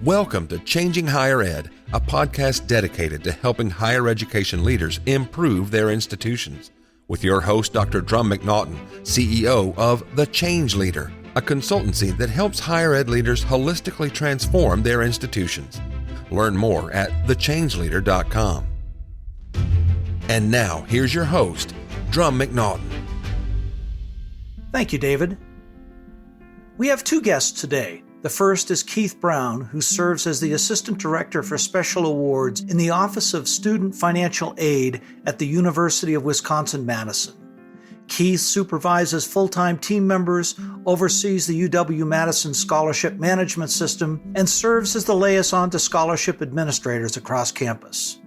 Welcome to Changing Higher Ed, a podcast dedicated to helping higher education leaders improve their institutions. With your host, Dr. Drum McNaughton, CEO of The Change Leader, a consultancy that helps higher ed leaders holistically transform their institutions. Learn more at thechangeleader.com. And now, here's your host, Drum McNaughton. Thank you, David. We have two guests today. The first is Keith Brown, who serves as the Assistant Director for Special Awards in the Office of Student Financial Aid at the University of Wisconsin-Madison. Keith supervises full-time team members, oversees the UW-Madison Scholarship Management System, and serves as the liaison to scholarship administrators across campus.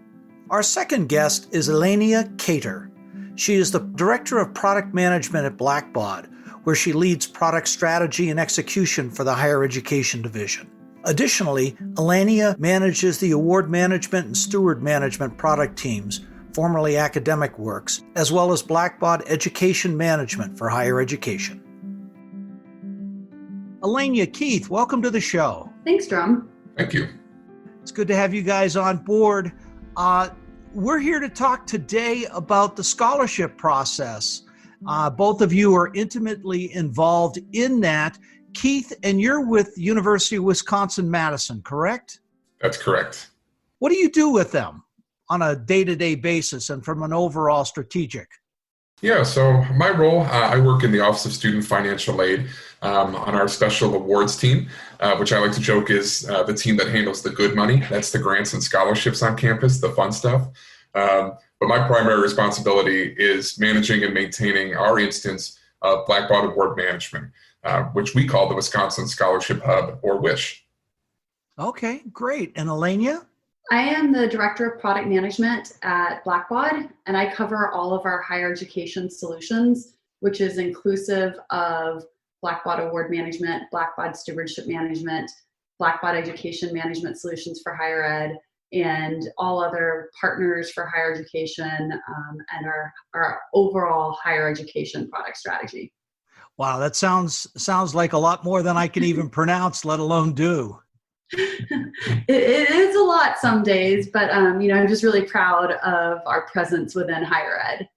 Our second guest is Alania Cater. She is the Director of Product Management at Blackbaud, where she leads product strategy and execution for the Higher Education Division. Additionally, Alania manages the Award Management and Steward Management product teams, formerly Academic Works, as well as Blackbaud Education Management for higher education. Alania, Keith, welcome to the show. Thanks, Drum. Thank you. It's good to have you guys on board. We're here to talk today about the scholarship process. Both of you are intimately involved in that. Keith, and you're with the University of Wisconsin-Madison, correct? That's correct. What do you do with them on a day-to-day basis and from an overall strategic? Yeah, so my role, I work in the Office of Student Financial Aid on our special awards team, which I like to joke is the team that handles the good money. That's the grants and scholarships on campus, the fun stuff. But my primary responsibility is managing and maintaining our instance of Blackbaud Award Management, which we call the Wisconsin Scholarship Hub, or WISH. Okay, great. And Alania? I am the Director of Product Management at Blackbaud, and I cover all of our higher education solutions, which is inclusive of Blackbaud Award Management, Blackbaud Stewardship Management, Blackbaud Education Management Solutions for higher ed, and all other partners for higher education, and our overall higher education product strategy. Wow, that sounds like a lot more than I can even pronounce, let alone do. It is a lot some days, but I'm just really proud of our presence within higher ed.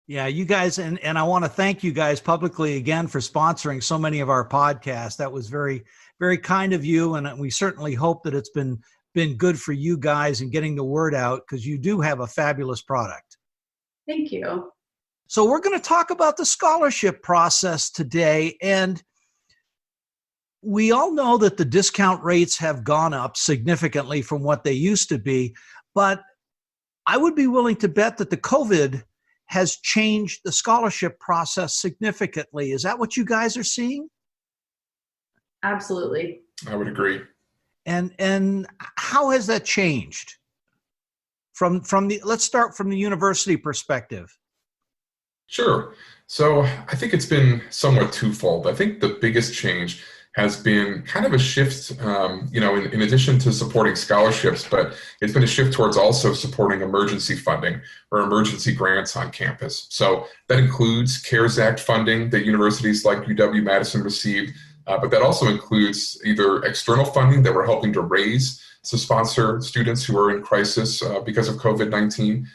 Yeah, you guys, and I want to thank you guys publicly again for sponsoring so many of our podcasts. That was very, very kind of you, and we certainly hope that it's been good for you guys in getting the word out, because you do have a fabulous product. Thank you. So we're going to talk about the scholarship process today, and we all know that the discount rates have gone up significantly from what they used to be, but I would be willing to bet that the COVID has changed the scholarship process significantly. Is that what you guys are seeing? Absolutely. I would agree. And how has that changed? Let's start from the university perspective. Sure. So I think it's been somewhat twofold. I think the biggest change has been kind of a shift, in addition to supporting scholarships, but it's been a shift towards also supporting emergency funding or emergency grants on campus. So that includes CARES Act funding that universities like UW-Madison received, but that also includes either external funding that we're helping to raise to sponsor students who are in crisis because of COVID-19,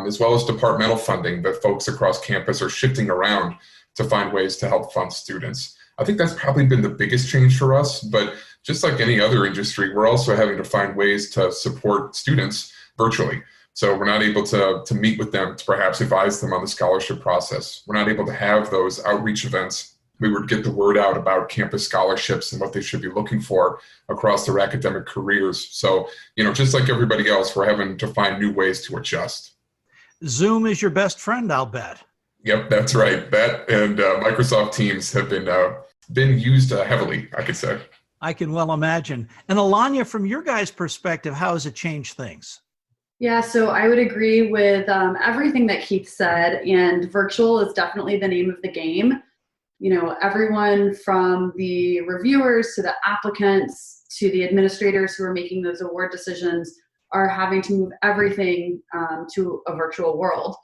as well as departmental funding that folks across campus are shifting around to find ways to help fund students. I think that's probably been the biggest change for us, but just like any other industry, we're also having to find ways to support students virtually. So we're not able to meet with them to perhaps advise them on the scholarship process. We're not able to have those outreach events. We would get the word out about campus scholarships and what they should be looking for across their academic careers. So, just like everybody else, we're having to find new ways to adjust. Zoom is your best friend, I'll bet. Yep, that's right. That and Microsoft Teams have been used heavily, I could say. I can well imagine. And Alania, from your guys' perspective, how has it changed things? Yeah, so I would agree with everything that Keith said, and virtual is definitely the name of the game. Everyone from the reviewers to the applicants to the administrators who are making those award decisions are having to move everything to a virtual world.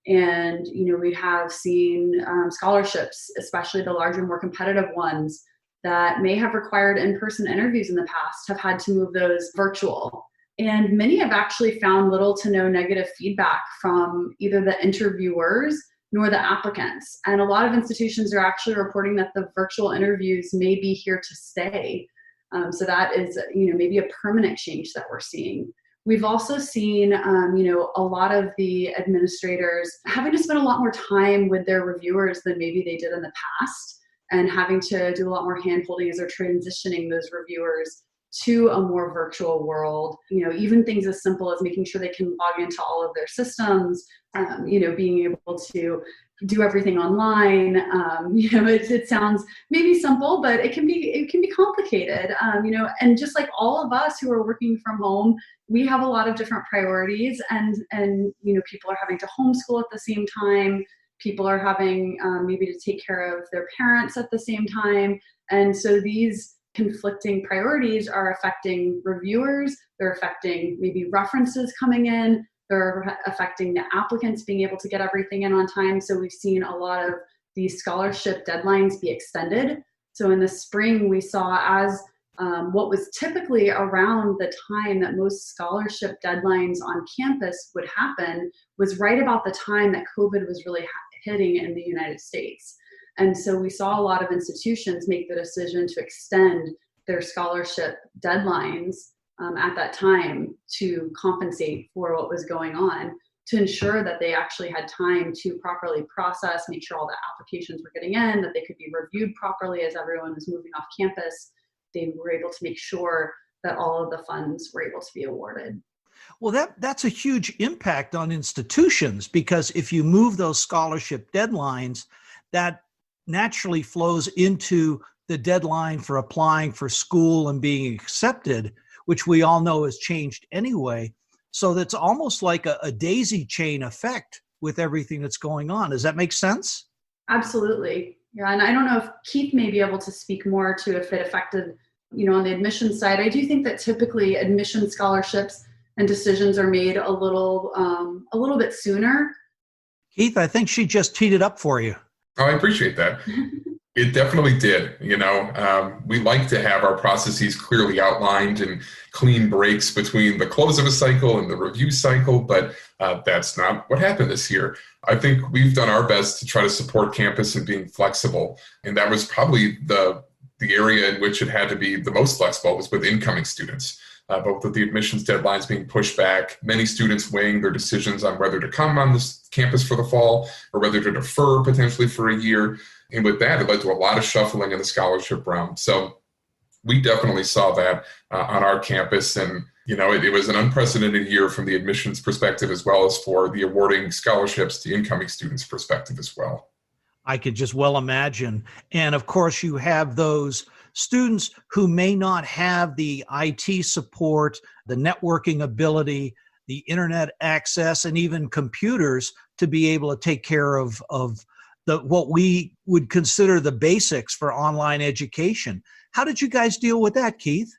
And, we have seen scholarships, especially the larger, more competitive ones, that may have required in-person interviews in the past have had to move those virtual. And many have actually found little to no negative feedback from either the interviewers nor the applicants. And a lot of institutions are actually reporting that the virtual interviews may be here to stay. So that is, maybe a permanent change that we're seeing. We've also seen, a lot of the administrators having to spend a lot more time with their reviewers than maybe they did in the past, and having to do a lot more hand-holding as they're transitioning those reviewers to a more virtual world. Even things as simple as making sure they can log into all of their systems, being able to do everything online. It sounds maybe simple, but it can be complicated. And just like all of us who are working from home, we have a lot of different priorities, and people are having to homeschool at the same time. People are having maybe to take care of their parents at the same time. And so these conflicting priorities are affecting reviewers, they're affecting maybe references coming in, they're affecting the applicants being able to get everything in on time. So we've seen a lot of these scholarship deadlines be extended. So in the spring, we saw as what was typically around the time that most scholarship deadlines on campus would happen was right about the time that COVID was really hitting in the United States. And so we saw a lot of institutions make the decision to extend their scholarship deadlines at that time to compensate for what was going on, to ensure that they actually had time to properly process, make sure all the applications were getting in, that they could be reviewed properly as everyone was moving off campus. They were able to make sure that all of the funds were able to be awarded. Well, that's a huge impact on institutions, because if you move those scholarship deadlines, that naturally flows into the deadline for applying for school and being accepted, which we all know has changed anyway. So that's almost like a daisy chain effect with everything that's going on. Does that make sense? Absolutely. Yeah, and I don't know if Keith may be able to speak more to if it affected, on the admissions side. I do think that typically admission scholarships and decisions are made a little bit sooner. Keith, I think she just teed it up for you. Oh, I appreciate that. It definitely did. We like to have our processes clearly outlined and clean breaks between the close of a cycle and the review cycle, but that's not what happened this year. I think we've done our best to try to support campus in being flexible, and that was probably the area in which it had to be the most flexible was with incoming students. Both with the admissions deadlines being pushed back, many students weighing their decisions on whether to come on this campus for the fall or whether to defer potentially for a year. And with that, it led to a lot of shuffling in the scholarship realm. So we definitely saw that on our campus. And, it was an unprecedented year from the admissions perspective, as well as for the awarding scholarships to incoming students perspective as well. I could just well imagine. And of course, you have those students who may not have the IT support, the networking ability, the internet access, and even computers to be able to take care of what we would consider the basics for online education. How did you guys deal with that, Keith?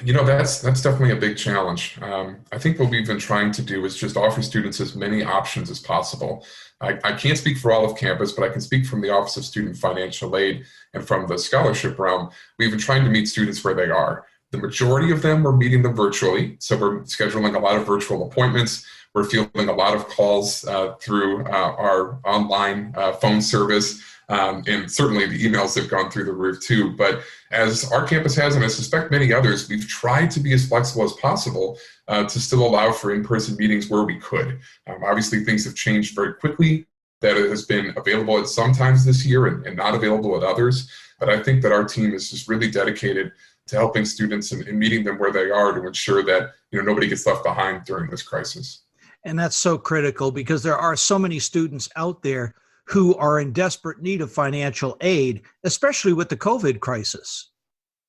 That's definitely a big challenge. I think what we've been trying to do is just offer students as many options as possible. I can't speak for all of campus, but I can speak from the Office of Student Financial Aid and from the scholarship realm. We've been trying to meet students where they are. The majority of them, we're meeting them virtually. So we're scheduling a lot of virtual appointments. We're fielding a lot of calls through our online phone service. And certainly the emails have gone through the roof too. But as our campus has, and I suspect many others, we've tried to be as flexible as possible to still allow for in-person meetings where we could. Obviously, things have changed very quickly. That it has been available at some times this year and not available at others. But I think that our team is just really dedicated to helping students and meeting them where they are to ensure that nobody gets left behind during this crisis. And that's so critical, because there are so many students out there who are in desperate need of financial aid, especially with the COVID crisis.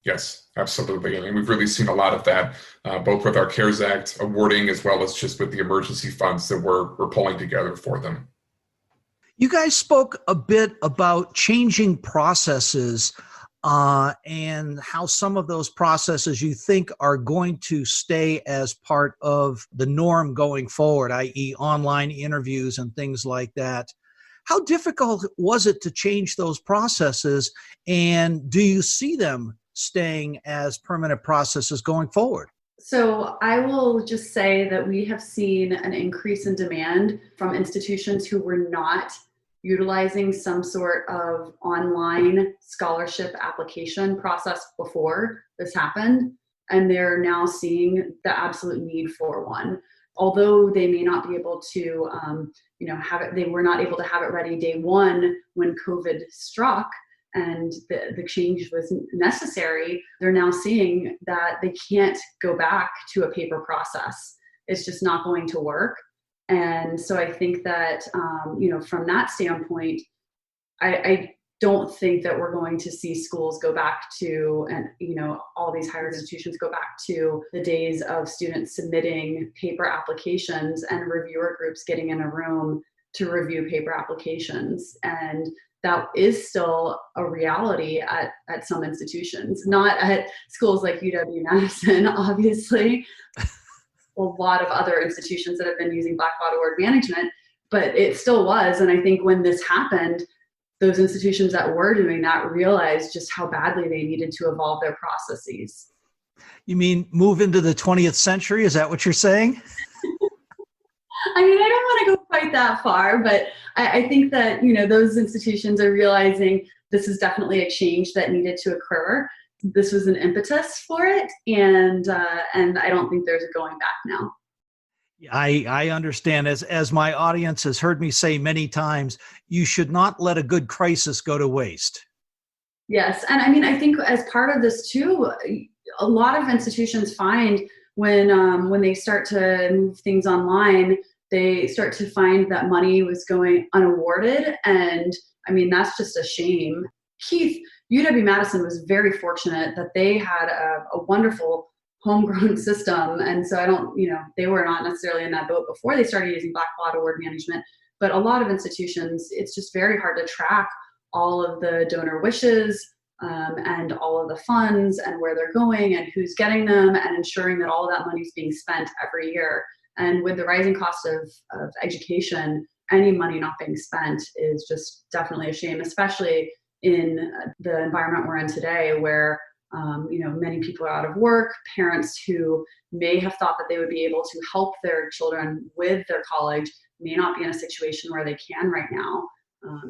Yes, absolutely. I mean, we've really seen a lot of that, both with our CARES Act awarding as well as just with the emergency funds that we're pulling together for them. You guys spoke a bit about changing processes and how some of those processes you think are going to stay as part of the norm going forward, i.e. online interviews and things like that. How difficult was it to change those processes? And do you see them staying as permanent processes going forward? So I will just say that we have seen an increase in demand from institutions who were not utilizing some sort of online scholarship application process before this happened. And they're now seeing the absolute need for one. Although they may not be able to, have it, they were not able to have it ready day one when COVID struck and the change was necessary. They're now seeing that they can't go back to a paper process. It's just not going to work. And so I think that, from that standpoint, I don't think that we're going to see schools go back to, and all these higher institutions go back to the days of students submitting paper applications and reviewer groups getting in a room to review paper applications. And that is still a reality at some institutions, not at schools like UW-Madison, obviously. A lot of other institutions that have been using Blackbaud award management, but it still was. And I think when this happened, those institutions that were doing that realized just how badly they needed to evolve their processes. You mean move into the 20th century? Is that what you're saying? I don't want to go quite that far, but I think that, those institutions are realizing this is definitely a change that needed to occur. This was an impetus for it. And I don't think there's a going back now. I understand, as my audience has heard me say many times, you should not let a good crisis go to waste. Yes. And I think as part of this too, a lot of institutions find when they start to move things online, they start to find that money was going unawarded. And that's just a shame. Keith, UW-Madison was very fortunate that they had a wonderful homegrown system. And so they were not necessarily in that boat before they started using Blackbaud award management. But a lot of institutions, it's just very hard to track all of the donor wishes and all of the funds and where they're going and who's getting them and ensuring that all of that money is being spent every year. And with the rising cost of education, any money not being spent is just definitely a shame, especially in the environment we're in today where many people are out of work, parents who may have thought that they would be able to help their children with their college may not be in a situation where they can right now.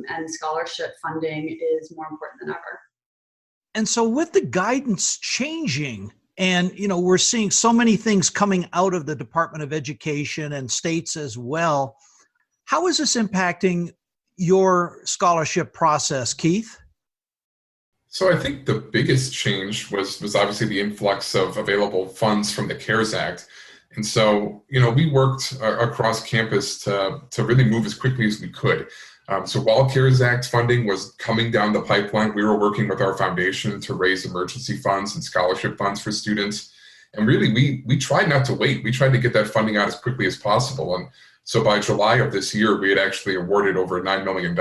And scholarship funding is more important than ever. And so with the guidance changing, and we're seeing so many things coming out of the Department of Education and states as well, how is this impacting your scholarship process, Keith? So I think the biggest change was obviously the influx of available funds from the CARES Act. And so, we worked across campus to really move as quickly as we could. So while CARES Act funding was coming down the pipeline, we were working with our foundation to raise emergency funds and scholarship funds for students. And really, we tried not to wait. We tried to get that funding out as quickly as possible. And so by July of this year, we had actually awarded over $9 million,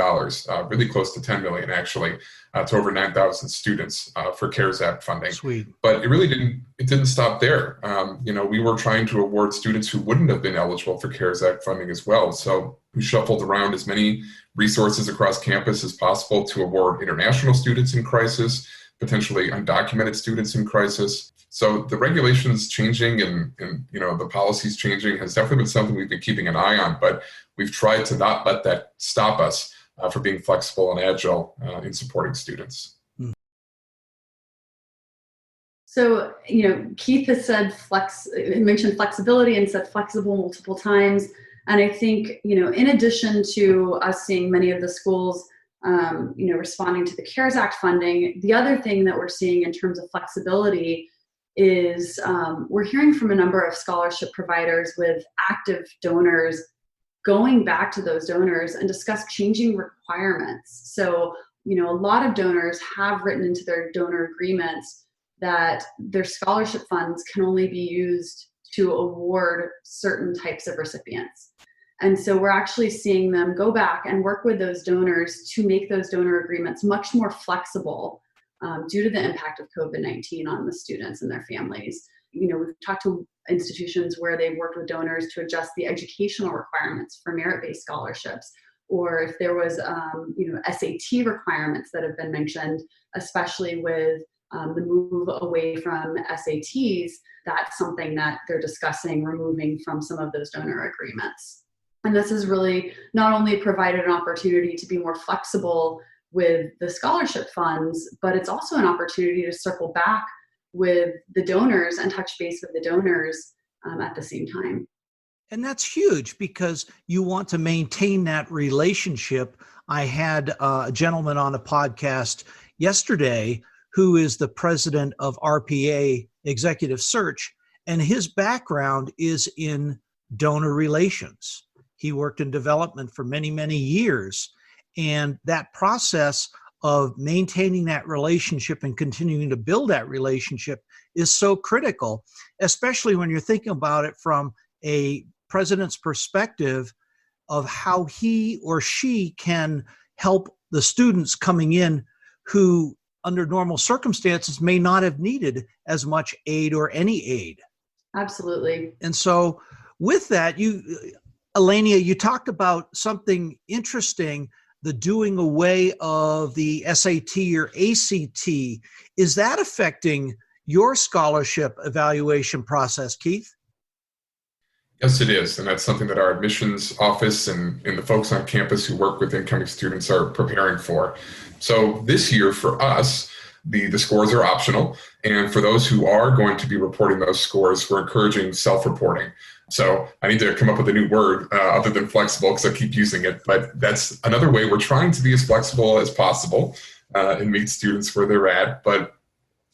really close to $10 million actually, to over 9,000 students for CARES Act funding. Sweet. But it didn't stop there. We were trying to award students who wouldn't have been eligible for CARES Act funding as well. So we shuffled around as many resources across campus as possible to award international students in crisis, potentially undocumented students in crisis. So the regulations changing and the policies changing has definitely been something we've been keeping an eye on, but we've tried to not let that stop us for being flexible and agile in supporting students. So, Keith has mentioned flexibility and said flexible multiple times. And I think, in addition to us seeing many of the schools, responding to the CARES Act funding, the other thing that we're seeing in terms of flexibility is we're hearing from a number of scholarship providers with active donors going back to those donors and discuss changing requirements. So, a lot of donors have written into their donor agreements that their scholarship funds can only be used to award certain types of recipients. And so we're actually seeing them go back and work with those donors to make those donor agreements much more flexible due to the impact of COVID-19 on the students and their families. We've talked to institutions where they've worked with donors to adjust the educational requirements for merit-based scholarships, or if there was, SAT requirements that have been mentioned, especially with the move away from SATs, that's something that they're discussing removing from some of those donor agreements. And this has really not only provided an opportunity to be more flexible with the scholarship funds, but it's also an opportunity to circle back with the donors and touch base with the donors at the same time. And that's huge because you want to maintain that relationship. I had a gentleman on a podcast yesterday who is the president of RPA Executive Search, and his background is in donor relations. He worked in development for many, many years. And that process of maintaining that relationship and continuing to build that relationship is so critical, especially when you're thinking about it from a president's perspective of how he or she can help the students coming in who, under normal circumstances, may not have needed as much aid or any aid. Absolutely. And so with that, Alania, you talked about something interesting, the doing away of the SAT or ACT. Is that affecting your scholarship evaluation process, Keith? Yes, it is. And that's something that our admissions office and the folks on campus who work with incoming students are preparing for. So this year for us, the scores are optional. And for those who are going to be reporting those scores, we're encouraging self-reporting. So I need to come up with a new word other than flexible because I keep using it. But that's another way we're trying to be as flexible as possible and meet students where they're at. But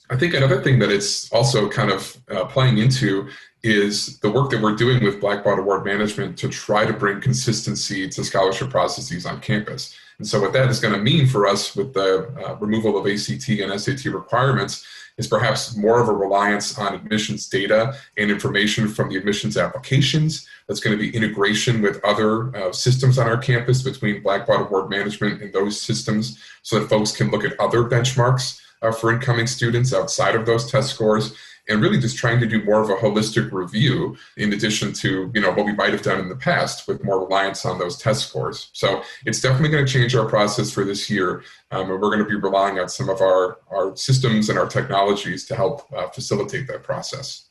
I think another thing that it's also kind of playing into is the work that we're doing with Blackbaud Award Management to try to bring consistency to scholarship processes on campus. And so what that is going to mean for us with the removal of ACT and SAT requirements is perhaps more of a reliance on admissions data and information from the admissions applications. That's going to be integration with other systems on our campus between Blackbaud Award Management and those systems so that folks can look at other benchmarks for incoming students outside of those test scores, and really just trying to do more of a holistic review in addition to what we might have done in the past with more reliance on those test scores. So it's definitely going to change our process for this year, and we're going to be relying on some of our systems and our technologies to help facilitate that process.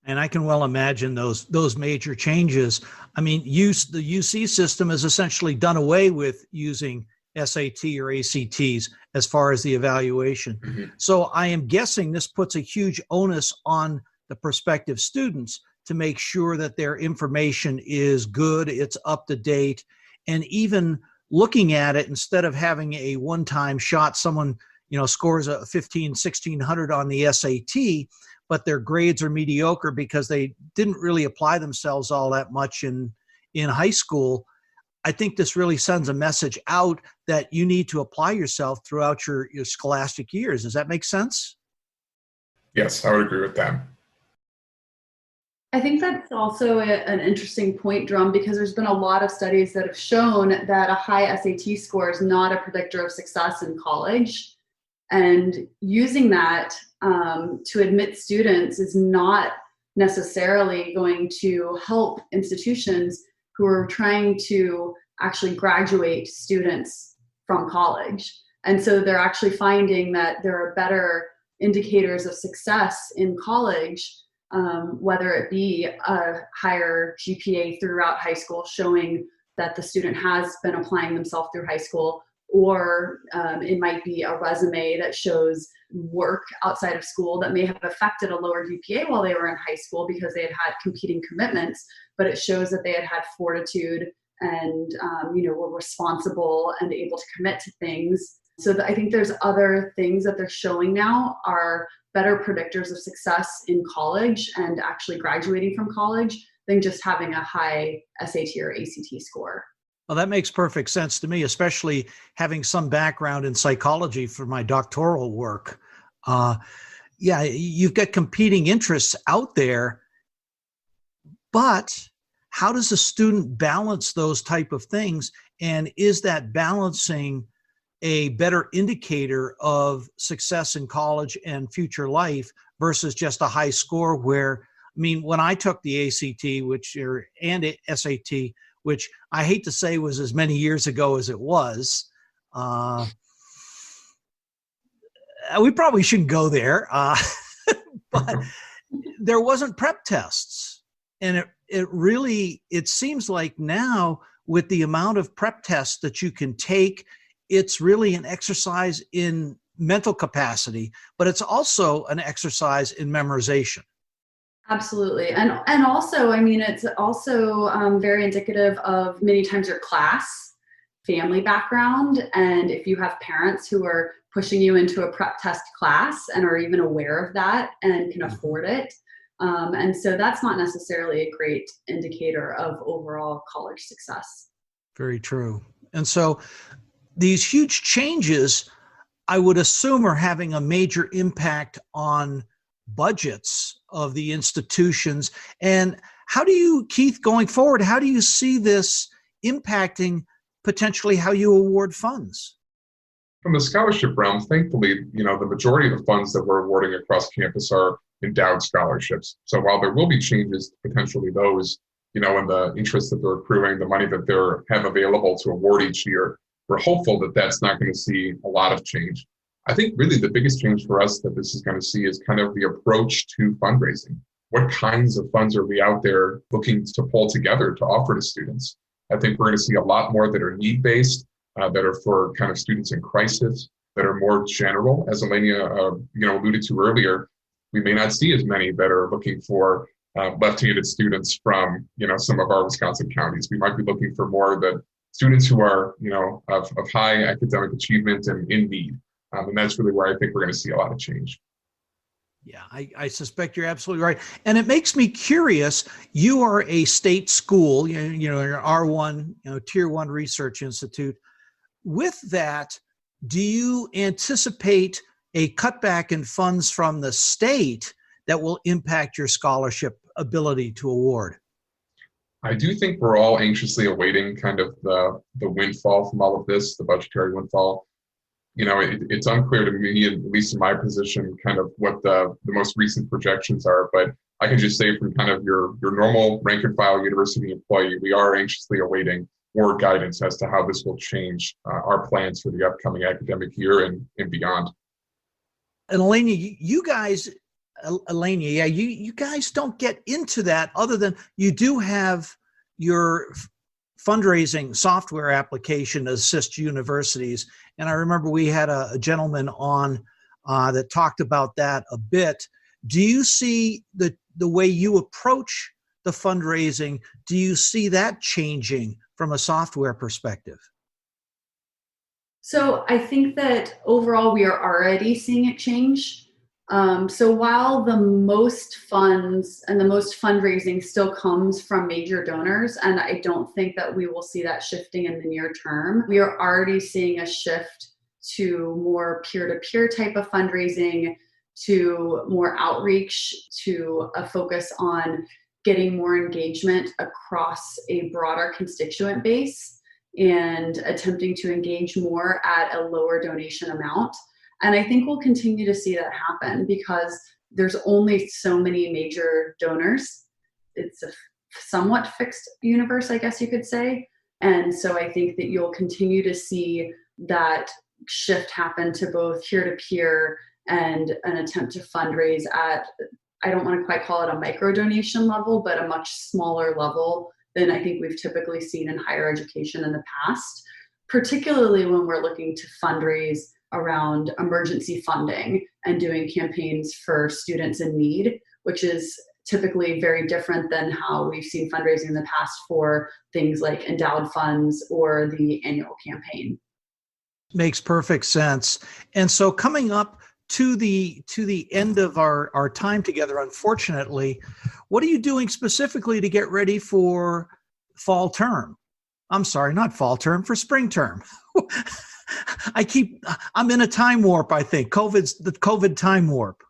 And I can well imagine those major changes. I mean, the UC system has essentially done away with using SAT or ACTs as far as the evaluation. Mm-hmm. So I am guessing this puts a huge onus on the prospective students to make sure that their information is good, it's up to date, and even looking at it, instead of having a one-time shot, someone scores a 1,1600 on the SAT, but their grades are mediocre because they didn't really apply themselves all that much in high school. I think this really sends a message out that you need to apply yourself throughout your scholastic years. Does that make sense? Yes, I would agree with that. I think that's also an interesting point, Drum, because there's been a lot of studies that have shown that a high SAT score is not a predictor of success in college. And using that to admit students is not necessarily going to help institutions who are trying to actually graduate students from college. And so they're actually finding that there are better indicators of success in college, whether it be a higher GPA throughout high school, showing that the student has been applying themselves through high school, or it might be a resume that shows work outside of school that may have affected a lower GPA while they were in high school because they had competing commitments, but it shows that they had fortitude and were responsible and able to commit to things. So I think there's other things that they're showing now are better predictors of success in college and actually graduating from college than just having a high SAT or ACT score. Well, that makes perfect sense to me, especially having some background in psychology for my doctoral work. You've got competing interests out there, but how does a student balance those type of things? And is that balancing a better indicator of success in college and future life versus just a high score where, when I took the ACT and SAT, which I hate to say was as many years ago as it was. We probably shouldn't go there, but there wasn't prep tests. And it seems like now with the amount of prep tests that you can take, it's really an exercise in mental capacity, but it's also an exercise in memorization. Absolutely. And also, I mean, it's also very indicative of many times your class, family background. And if you have parents who are pushing you into a prep test class and are even aware of that and can afford it. And so that's not necessarily a great indicator of overall college success. Very true. And so these huge changes, I would assume, are having a major impact on budgets of the institutions. And how do you, Keith, going forward, how do you see this impacting potentially how you award funds? From the scholarship realm, thankfully, the majority of the funds that we're awarding across campus are endowed scholarships. So while there will be changes, potentially those, in the interest that they're accruing, the money that they have available to award each year, we're hopeful that that's not going to see a lot of change. I think really the biggest change for us that this is going to see is kind of the approach to fundraising. What kinds of funds are we out there looking to pull together to offer to students? I think we're going to see a lot more that are need-based, that are for kind of students in crisis, that are more general. As Alania alluded to earlier, we may not see as many that are looking for left-handed students from some of our Wisconsin counties. We might be looking for more of the students who are of high academic achievement and in need. And that's really where I think we're going to see a lot of change. Yeah, I suspect you're absolutely right. And it makes me curious. You are a state school, you're R1, Tier 1 research institute. With that, do you anticipate a cutback in funds from the state that will impact your scholarship ability to award? I do think we're all anxiously awaiting kind of the windfall from all of this, the budgetary windfall. It's unclear to me, at least in my position, kind of what the most recent projections are. But I can just say from kind of your normal rank and file university employee, we are anxiously awaiting more guidance as to how this will change our plans for the upcoming academic year and beyond. And Alania, you guys don't get into that other than you do have your fundraising software application to assist universities. And I remember we had a gentleman on that talked about that a bit. Do you see the way you approach the fundraising, do you see that changing from a software perspective? So I think that overall we are already seeing it change. So while the most funds and the most fundraising still comes from major donors, and I don't think that we will see that shifting in the near term, we are already seeing a shift to more peer-to-peer type of fundraising, to more outreach, to a focus on getting more engagement across a broader constituent base and attempting to engage more at a lower donation amount. And I think we'll continue to see that happen because there's only so many major donors. It's a somewhat fixed universe, I guess you could say. And so I think that you'll continue to see that shift happen to both peer-to-peer and an attempt to fundraise at, I don't want to quite call it a micro donation level, but a much smaller level than I think we've typically seen in higher education in the past, particularly when we're looking to fundraise around emergency funding and doing campaigns for students in need, which is typically very different than how we've seen fundraising in the past for things like endowed funds or the annual campaign. Makes perfect sense. And so coming up to the end of our time together, unfortunately, what are you doing specifically to get ready for fall term? I'm sorry, not fall term, for spring term. I'm in a time warp, I think. The COVID time warp.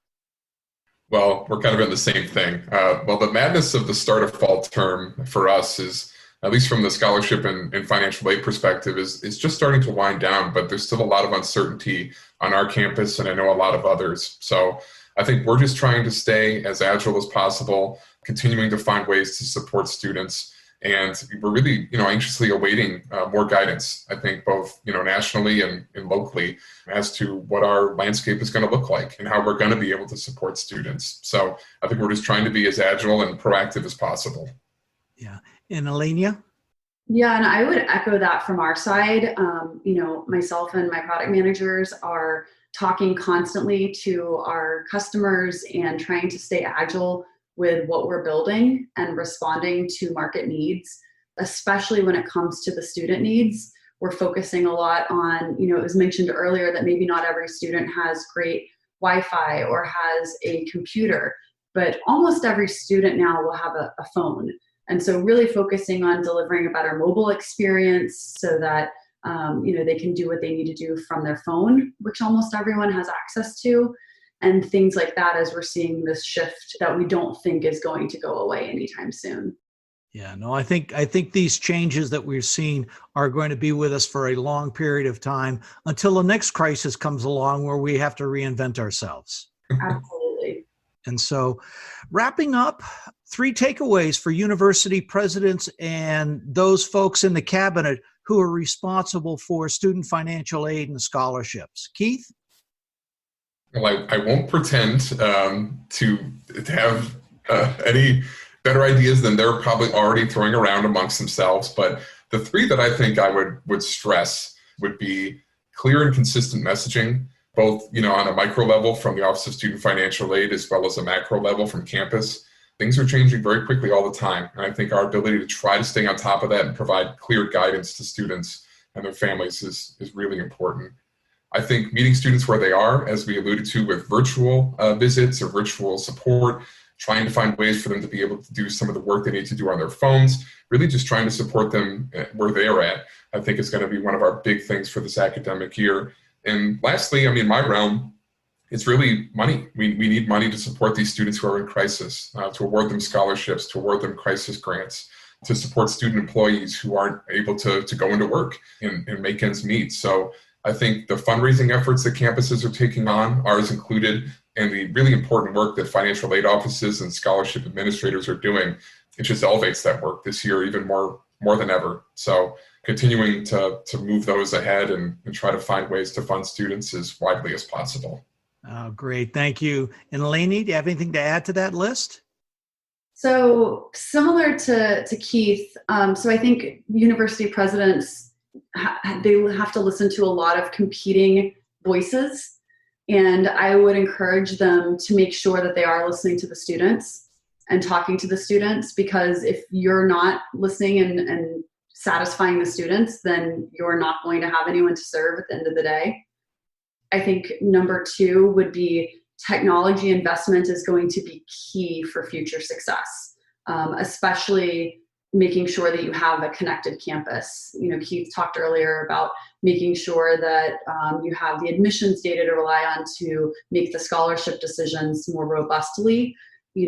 Well, we're kind of in the same thing. Well, the madness of the start of fall term for us is, at least from the scholarship and financial aid perspective, is just starting to wind down, but there's still a lot of uncertainty on our campus, and I know a lot of others. So I think we're just trying to stay as agile as possible, continuing to find ways to support students And we're really, anxiously awaiting more guidance, I think, both, nationally and locally as to what our landscape is going to look like and how we're going to be able to support students. So I think we're just trying to be as agile and proactive as possible. Yeah. And Alania? Yeah, and I would echo that from our side. Myself and my product managers are talking constantly to our customers and trying to stay agile with what we're building and responding to market needs, especially when it comes to the student needs. We're focusing a lot on, it was mentioned earlier that maybe not every student has great Wi-Fi or has a computer, but almost every student now will have a phone. And so really focusing on delivering a better mobile experience so that they can do what they need to do from their phone, which almost everyone has access to, and things like that, as we're seeing this shift that we don't think is going to go away anytime soon. Yeah, no, I think these changes that we're seeing are going to be with us for a long period of time until the next crisis comes along where we have to reinvent ourselves. Absolutely. And so wrapping up, 3 takeaways for university presidents and those folks in the cabinet who are responsible for student financial aid and scholarships. Keith? Well, I won't pretend to have any better ideas than they're probably already throwing around amongst themselves. But the 3 that I think I would stress would be clear and consistent messaging, both on a micro level from the Office of Student Financial Aid as well as a macro level from campus. Things are changing very quickly all the time. And I think our ability to try to stay on top of that and provide clear guidance to students and their families is really important. I think meeting students where they are, as we alluded to with virtual visits or virtual support, trying to find ways for them to be able to do some of the work they need to do on their phones, really just trying to support them where they're at, I think is going to be one of our big things for this academic year. And lastly, my realm, it's really money. We need money to support these students who are in crisis, to award them scholarships, to award them crisis grants, to support student employees who aren't able to go into work and make ends meet. So I think the fundraising efforts that campuses are taking on, ours included, and the really important work that financial aid offices and scholarship administrators are doing, it just elevates that work this year even more than ever. So continuing to move those ahead and try to find ways to fund students as widely as possible. Oh, great. Thank you. And Lainey, do you have anything to add to that list? So similar to Keith, so I think university presidents, they have to listen to a lot of competing voices. And I would encourage them to make sure that they are listening to the students and talking to the students, because if you're not listening and satisfying the students, then you're not going to have anyone to serve at the end of the day. I think number 2 would be technology investment is going to be key for future success, especially making sure that you have a connected campus. Keith talked earlier about making sure that you have the admissions data to rely on to make the scholarship decisions more robustly.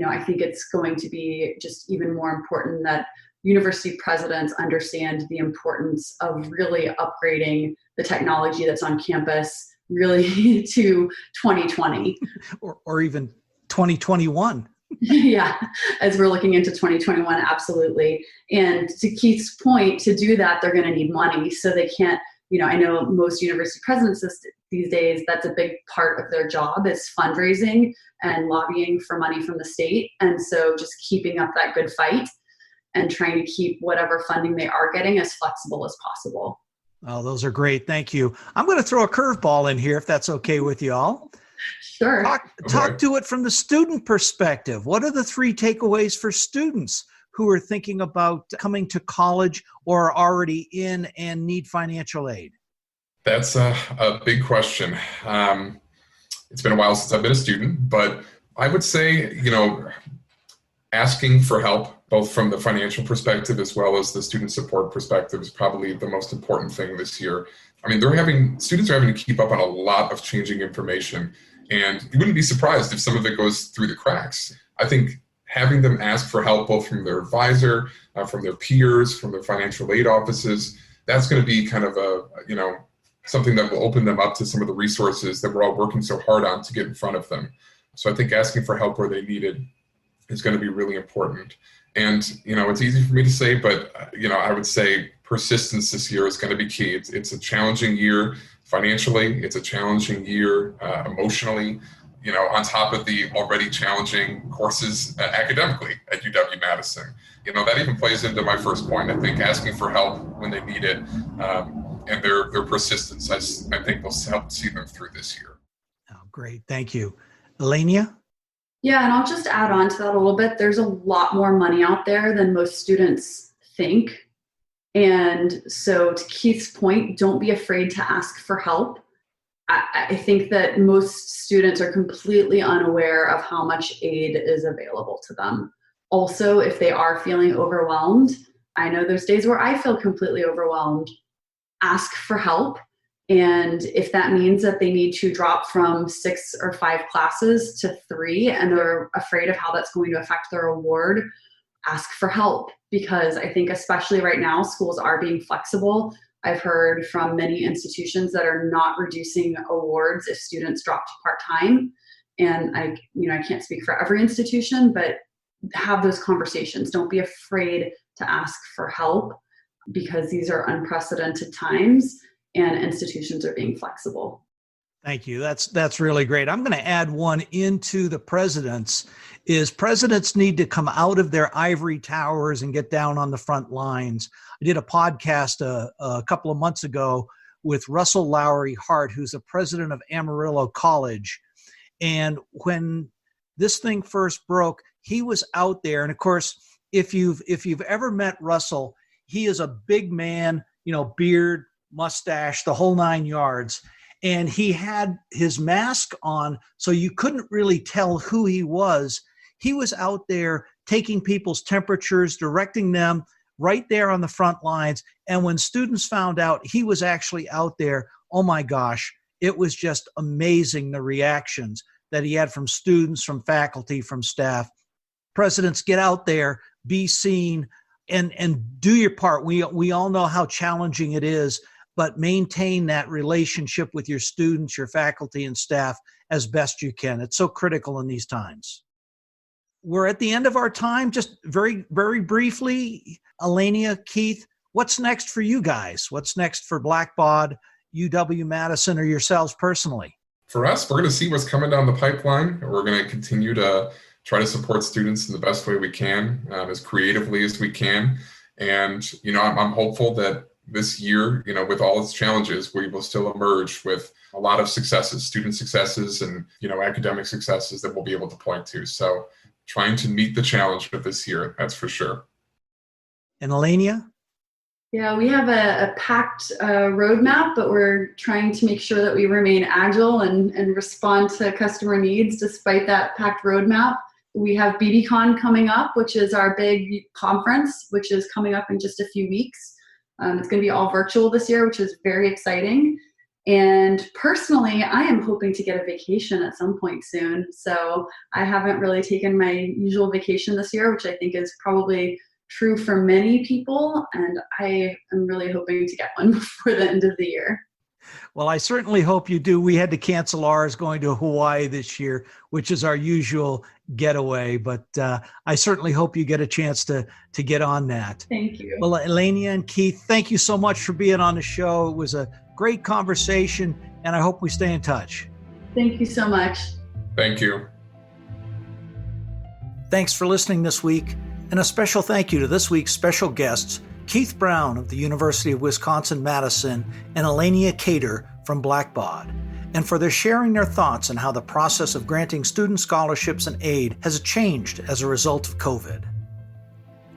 I think it's going to be just even more important that university presidents understand the importance of really upgrading the technology that's on campus really to 2020. or even 2021. Yeah, as we're looking into 2021, absolutely. And to Keith's point, to do that, they're going to need money. So they can't, I know most university presidents these days, that's a big part of their job is fundraising and lobbying for money from the state. And so just keeping up that good fight and trying to keep whatever funding they are getting as flexible as possible. Oh, those are great. Thank you. I'm going to throw a curveball in here if that's okay with you all. Sure. Talk to it from the student perspective. What are the 3 takeaways for students who are thinking about coming to college or are already in and need financial aid? That's a big question. It's been a while since I've been a student, but I would say, asking for help, both from the financial perspective as well as the student support perspective, is probably the most important thing this year. Students are having to keep up on a lot of changing information, and you wouldn't be surprised if some of it goes through the cracks. I think having them ask for help both from their advisor, from their peers, from their financial aid offices, that's going to be kind of something that will open them up to some of the resources that we're all working so hard on to get in front of them. So I think asking for help where they need it is going to be really important. And, it's easy for me to say, but, I would say persistence this year is going to be key. It's a challenging year financially. It's a challenging year emotionally, on top of the already challenging courses academically at UW-Madison. That even plays into my first point. I think asking for help when they need it and their persistence, I think will help see them through this year. Oh, great. Thank you. Alania? Yeah, and I'll just add on to that a little bit. There's a lot more money out there than most students think. And so to Keith's point, don't be afraid to ask for help. I think that most students are completely unaware of how much aid is available to them. Also, if they are feeling overwhelmed, I know there's days where I feel completely overwhelmed. Ask for help. And if that means that they need to drop from 6 or 5 classes to 3 and they're afraid of how that's going to affect their award, ask for help. Because I think especially right now, schools are being flexible. I've heard from many institutions that are not reducing awards if students drop to part-time. And I can't speak for every institution, but have those conversations. Don't be afraid to ask for help because these are unprecedented times and institutions are being flexible. Thank you. That's really great. I'm going to add one into the presidents need to come out of their ivory towers and get down on the front lines. I did a podcast a couple of months ago with Russell Lowry Hart, who's the president of Amarillo College. And when this thing first broke, he was out there. And of course, if you've ever met Russell, he is a big man, beard, mustache, the whole 9 yards. And he had his mask on, so you couldn't really tell who he was. He was out there taking people's temperatures, directing them right there on the front lines. And when students found out he was actually out there, oh my gosh, it was just amazing, the reactions that he had from students, from faculty, from staff. Presidents, get out there, be seen, and do your part. We all know how challenging it is, but maintain that relationship with your students, your faculty, and staff as best you can. It's so critical in these times. We're at the end of our time. Just very, very briefly, Alania, Keith, what's next for you guys? What's next for Blackbaud, UW-Madison, or yourselves personally? For us, we're going to see what's coming down the pipeline. We're going to continue to try to support students in the best way we can, as creatively as we can. And, I'm hopeful that this year, with all its challenges, we will still emerge with a lot of successes, student successes and, academic successes that we'll be able to point to. So trying to meet the challenge of this year, that's for sure. And Alania? Yeah, we have a packed roadmap, but we're trying to make sure that we remain agile and respond to customer needs despite that packed roadmap. We have BBCon coming up, which is our big conference, which is coming up in just a few weeks. It's going to be all virtual this year, which is very exciting. And personally, I am hoping to get a vacation at some point soon. So I haven't really taken my usual vacation this year, which I think is probably true for many people. And I am really hoping to get one before the end of the year. Well, I certainly hope you do. We had to cancel ours going to Hawaii this year, which is our usual getaway. But I certainly hope you get a chance to get on that. Thank you. Well, Alania and Keith, thank you so much for being on the show. It was a great conversation, and I hope we stay in touch. Thank you so much. Thank you. Thanks for listening this week, and a special thank you to this week's special guests, Keith Brown of the University of Wisconsin-Madison and Alania Cater from Blackbaud, and for their sharing their thoughts on how the process of granting student scholarships and aid has changed as a result of COVID.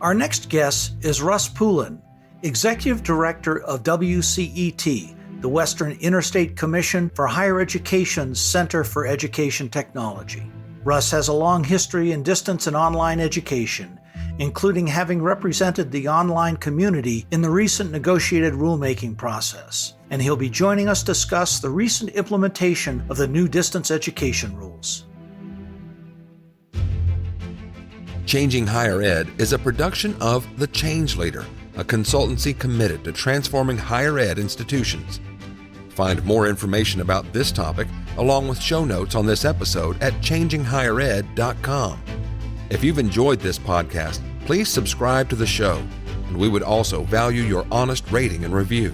Our next guest is Russ Poulin, Executive Director of WCET, the Western Interstate Commission for Higher Education's Center for Education Technology. Russ has a long history in distance and online education, including having represented the online community in the recent negotiated rulemaking process. And he'll be joining us to discuss the recent implementation of the new distance education rules. Changing Higher Ed is a production of The Change Leader, a consultancy committed to transforming higher ed institutions. Find more information about this topic, along with show notes on this episode at changinghighered.com. If you've enjoyed this podcast, please subscribe to the show, and we would also value your honest rating and review.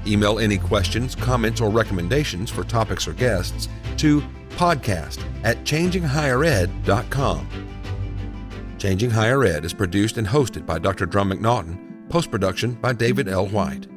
Email any questions, comments, or recommendations for topics or guests to podcast@changinghighered.com. Changing Higher Ed is produced and hosted by Dr. Drum McNaughton, post-production by David L. White.